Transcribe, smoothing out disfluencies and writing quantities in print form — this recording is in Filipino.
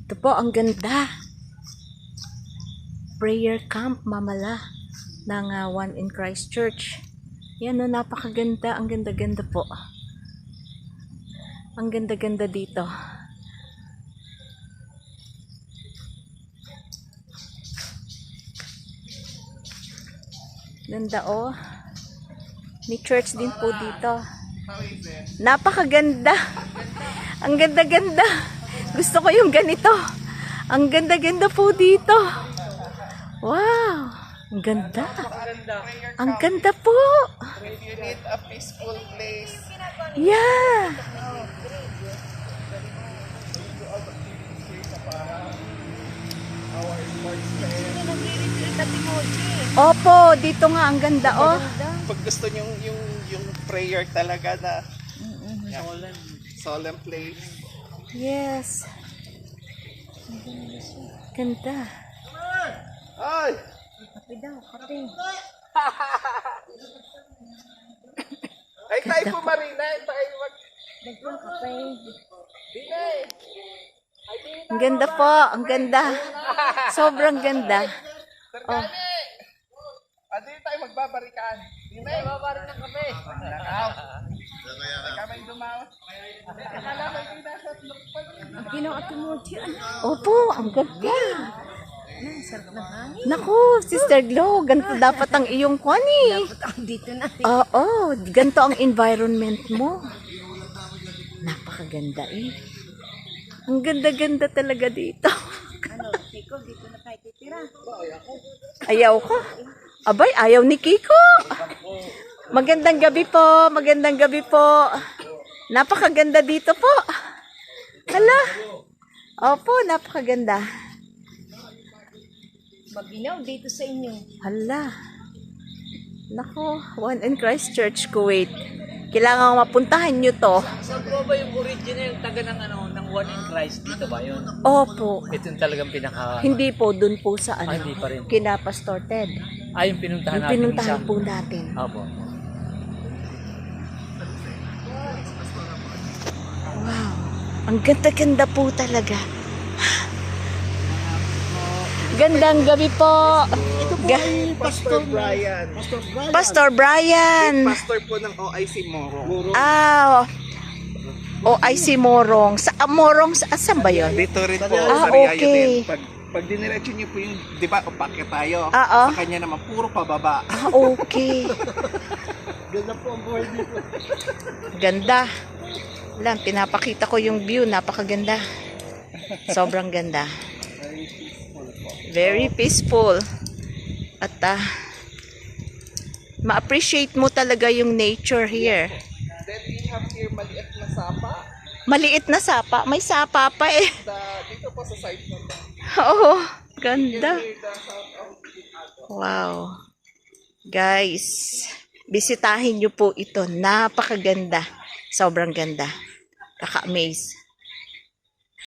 Ito po, ang ganda. Prayer camp, mamala, ng One in Christ Church. Yan o, napakaganda. Ang ganda-ganda po. Ang ganda-ganda dito. Ganda o. May church din po dito. Napakaganda. Ang ganda-ganda. Gusto ko yung ganito. Ang ganda-ganda po dito. Wow. Ang ganda. Ang ganda po. You need a peaceful place. Yeah. Opo, dito nga ang ganda oh. Pag gusto nyo yung prayer talaga na solemn place. Yes. Ganda. Ay! Kape daw, kape. Ay tayo po Marina, tayo mag... Kape. Dine! Ang ganda po, ang ganda. Sobrang ganda. Oh. Adi tayo magbabarikan. Dine! Magbabarik ng kape. Nakaw. Kamay dumaw. Akala mo yung nasa lukpan. Ang ginawa Timoji. Opo, ang ganda. Sarap ng hangin. Naku, Sister Glo, ganito dapat ang iyong kwani. Dito na. Oo, ganito ang environment mo. Napakaganda eh. Ang ganda-ganda talaga dito. Ano, Kiko, dito na tayo titira. Ayaw ka? Abay, ayaw ni Kiko. Magandang gabi po, magandang gabi po. Napakaganda dito po. Hala. Opo, napakaganda. Maginaw dito sa inyo. Hala. Nako, One in Christ Church, Kuwait. Kailangan mapuntahan nyo to. Saan po ba yung original taga ng ng One in Christ? Dito ba yun? Opo. Ito yung talagang pinaka... Hindi po, dun po sa ano. hindi pa rin. Kina Pastor Ted. Yung pinuntahan Yung natin pinuntahan isa. po natin. Opo. Wow. Ang ganda-ganda po talaga. Gandang gabi po. Pastor Brian. Pastor Brian. Pastor po ng OIC Moro. OIC Morong. Sa Morong, saan ba yun? Dito rin po Ah, sa Riayo okay. din. Pag diniretso niyo po yung, di ba, upakyat tayo. Oo. Sa kanya naman, puro pababa. Okay. Ganda po ang buhay dito. Ganda. Lang, pinapakita ko yung view. Napakaganda. Sobrang ganda. Very peaceful. At ma-appreciate mo talaga yung nature here. Then we have here maliit na sapa. Maliit na sapa. May sapa pa eh. Dito po sa side na to. Oo. Ganda. Here the south of Wow. Guys, bisitahin nyo po ito. Napakaganda. Sobrang ganda. Kaka-amaze.